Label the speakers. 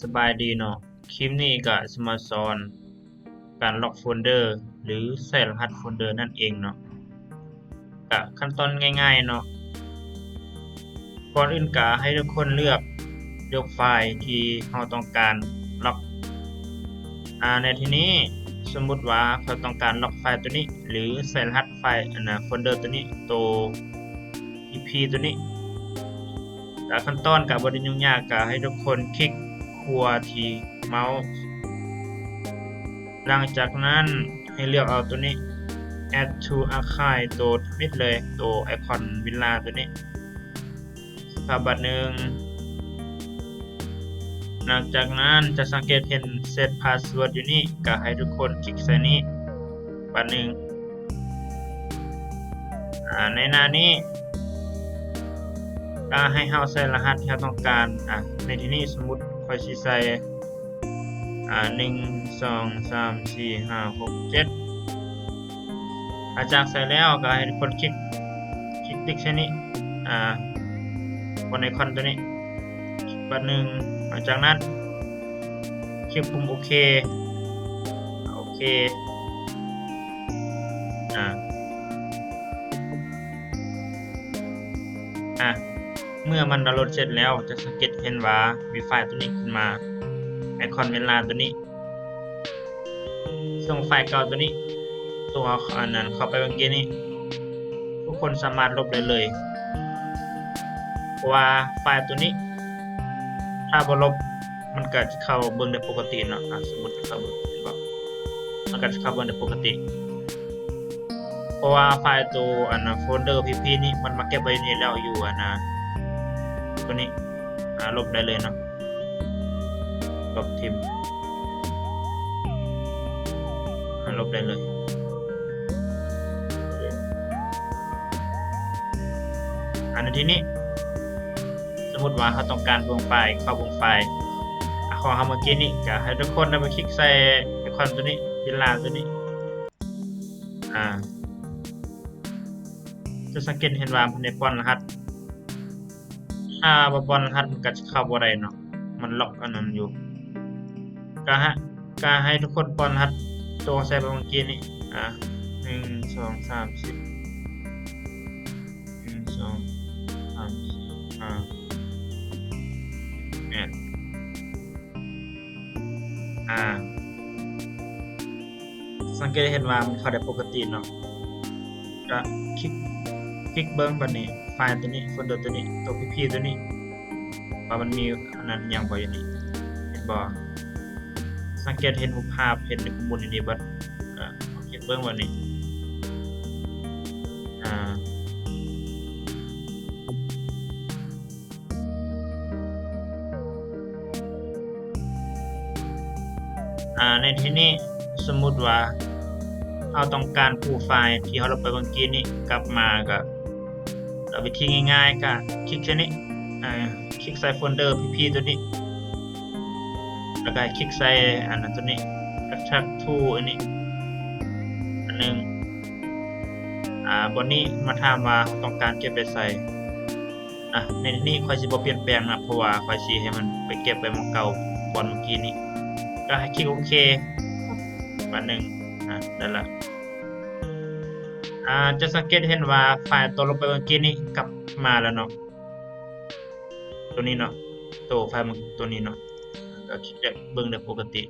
Speaker 1: สบายดีเนาะคลิปนี้ก็สมาสอนการล็อกโฟลเดอร์หรือใส่รหัสโฟลเดอร์นั่นเองเนาะก็ขั้นตอนง่ายๆเนาะก่อนอื่นก็ให้ทุกคนเลือกไฟล์ที่เราต้องการล็อกในที่นี้สมมุติว่าเราต้องการล็อกไฟล์ตัวนี้หรือใส่รหัสไฟล์โฟลเดอร์ตัวนี้ตัว ep ตัวนี้ขั้นตอนก็บ่ได้ยุ่งยากก็ให้ทุกคนคลิกขวาที่เมาส์หลังจากนั้นให้เลือกเอาตัวนี้ add to archive ตัวมิดเลยตัวไอคอนวิลลาตัวนี้สภาพบัตรหนึ่งหลังจากนั้นจะสังเกตเห็น set password อยู่นี่ก็ให้ทุกคนคลิกใส่นี้บัตรหนึ่งในหน้านี้ก็ให้เราใส่รหัสที่เราต้องการในที่นี้สมมุติค่อยสิใส่1 2 3 4 5 6 7จากใส่แล้วก็ให้ทุกคนคลิกติ๊กใช่นี้บนไอคอนตัวนี้บัตรหนึ่งหลังจากนั้นคลิกปุ่มโอเคเมื่อมันดาวน์โหลดเสร็จแล้วจะสังเกตเห็นว่ามีไฟล์ตัวนี้ขึ้นมาไอคอนเวลาตัวนี้ส่งไฟล์เก่าตัวนี้ตัวอันนั้นเข้าไปเมื่อกี้นี้ทุกคนสามารถลบได้เลยเพราะว่าไฟล์ตัวนี้ถ้าบ่ลบมันก็จะเข้าเบิ่งได้ปกติเนาะสมมุติเข้าเบิ่งมันก็จะเข้าเบิ่งได้ปกติเพราะว่าไฟล์ตัวโฟลเดอร์ pp นี้มันมาเก็บไว้นี่แล้วอยู่ตัวนี้ลบได้เลยเนาะลบทิมลบได้เลยในที่นี้สมมุติว่าเขาต้องการวงไฟล์เข้าวงไฟล์ของเราเมื่อกี้นี้ก็ให้ทุกคนไปคลิกใส่ไอคอนตัวนี้วิลลาตัวนี้จะสังเกตเห็นว่ามันได้ป้อนรหัสถ้าบ่ป้อนรหัสมันก็จะเข้าบ่ได้เนาะมันล็อกอันนั้นอยู่ก็ให้ทุกคนป้อนรหัสตัวใส่ไปเมื่อกี้นี้1 2 3 4 1 2 3 4 5สังเกตเห็นว่ามันเข้าได้ปกติเนาะก็คลิกเบิ้งบัดนี้ไฟล์ตัวนี้โฟลเดอร์ตัวนี้ตัว pp ตัวนี้ว่ามันมีอันนั้นยังบ่อยู่นี่เห็นบ่สังเกตเห็นรูปภาพเห็นในข้อมูลอยู่นี่บัดคลิกเบิ้งบัดนี้ในที่นี้สมมุติว่าเราต้องการผู้ไฟล์ที่เราลบไปเมื่อกี้นี้กลับมาก็วิธีง่ายๆก็คลิกแค่นี้คลิกใส่โฟลเดอร์ pp ตัวนี้แล้วก็คลิกใส่อันนั้นตัวนี้ extract to อันนี้อันนึงบนนี้มาถามว่าต้องการเก็บไปใส่ในนี้ค่อยสิบ่เปลี่ยนแปลงนะเพราะว่าค่อยสิให้มันไปเก็บไว้หม้องเก่าบนเมื่อกี้นี้ก็ให้คลิกโอเคบัดนึงนั่นแหละจะสังเกตเห็นว่าไฟล์ตัวลงไปเมื่อกี้นี้กลับมาแล้วเนาะตัวนี้เนาะตัวไฟล์ตัวนี้เนาะก็คลิกได้เบิ่งได้ปกติ